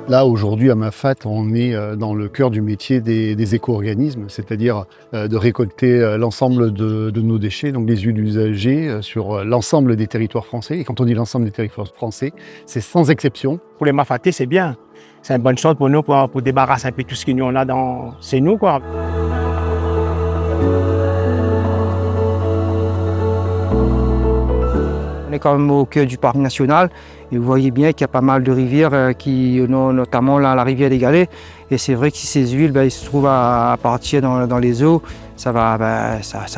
Là, aujourd'hui, à Mafat, on est dans le cœur du métier des éco-organismes, c'est-à-dire de récolter l'ensemble de nos déchets, donc les huiles usagées, sur l'ensemble des territoires français. Et quand on dit l'ensemble des territoires français, c'est sans exception. Pour les Mafatais, c'est bien. C'est une bonne chose pour nous, pour débarrasser un peu tout ce qu'on a chez nous, quoi. On est quand même au cœur du parc national et vous voyez bien qu'il y a pas mal de rivières, notamment la rivière des Galets. Et c'est vrai que si ces huiles ils se trouvent à partir dans les eaux, ça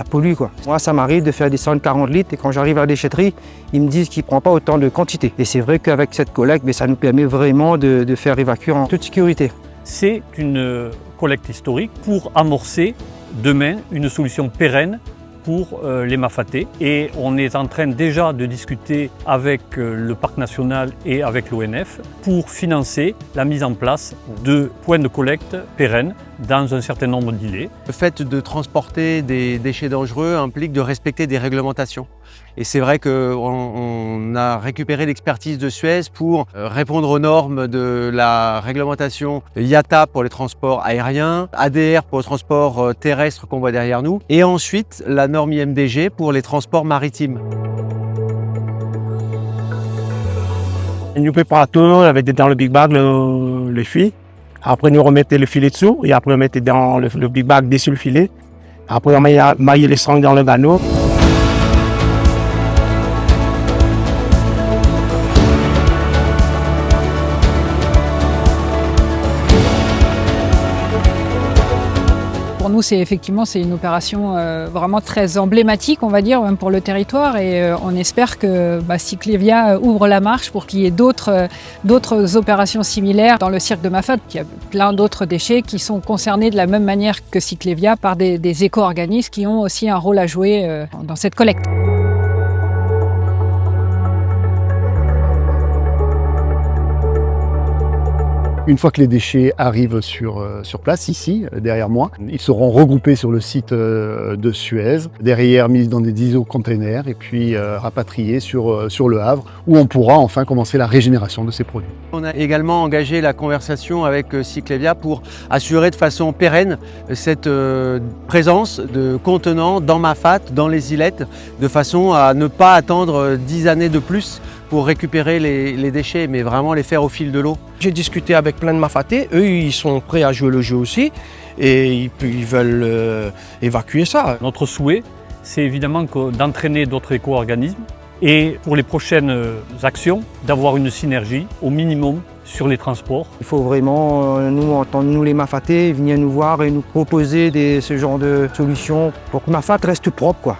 pollue, quoi. Moi, ça m'arrive de faire descendre 40 litres et quand j'arrive à la déchetterie, ils me disent qu'ils ne prennent pas autant de quantité. Et c'est vrai qu'avec cette collecte, ça nous permet vraiment de faire évacuer en toute sécurité. C'est une collecte historique pour amorcer demain une solution pérenne pour les Mafatais. Et on est en train déjà de discuter avec le Parc national et avec l'ONF pour financer la mise en place de points de collecte pérennes dans un certain nombre d'îlets. Le fait de transporter des déchets dangereux implique de respecter des réglementations. Et c'est vrai qu'on a récupéré l'expertise de Suez pour répondre aux normes de la réglementation IATA pour les transports aériens, ADR pour le transport terrestre qu'on voit derrière nous, et ensuite la norme IMDG pour les transports maritimes. Nous préparons avec dans le big bag le fil. Après, nous remettons le filet dessous et après, on met dans le big bag dessus le filet. Après, on maille les seringues dans le vanneau. Pour nous, c'est une opération vraiment très emblématique, on va dire, même pour le territoire. Et on espère que Cyclévia ouvre la marche pour qu'il y ait d'autres opérations similaires dans le cirque de Mafat. Il y a plein d'autres déchets qui sont concernés de la même manière que Cyclévia par des éco-organismes qui ont aussi un rôle à jouer dans cette collecte. Une fois que les déchets arrivent sur place, ici, derrière moi, ils seront regroupés sur le site de Suez, derrière mis dans des iso-containers et puis rapatriés sur le Havre, où on pourra enfin commencer la régénération de ces produits. On a également engagé la conversation avec Cyclévia pour assurer de façon pérenne cette présence de contenants dans Mafat, dans les îlettes, de façon à ne pas attendre 10 années de plus pour récupérer les déchets, mais vraiment les faire au fil de l'eau. J'ai discuté avec plein de Mafatais, eux ils sont prêts à jouer le jeu aussi et ils veulent évacuer ça. Notre souhait, c'est évidemment d'entraîner d'autres éco-organismes et pour les prochaines actions, d'avoir une synergie au minimum sur les transports. Il faut vraiment, nous les Mafatais, venir nous voir et nous proposer ce genre de solutions pour que Mafat reste propre, quoi.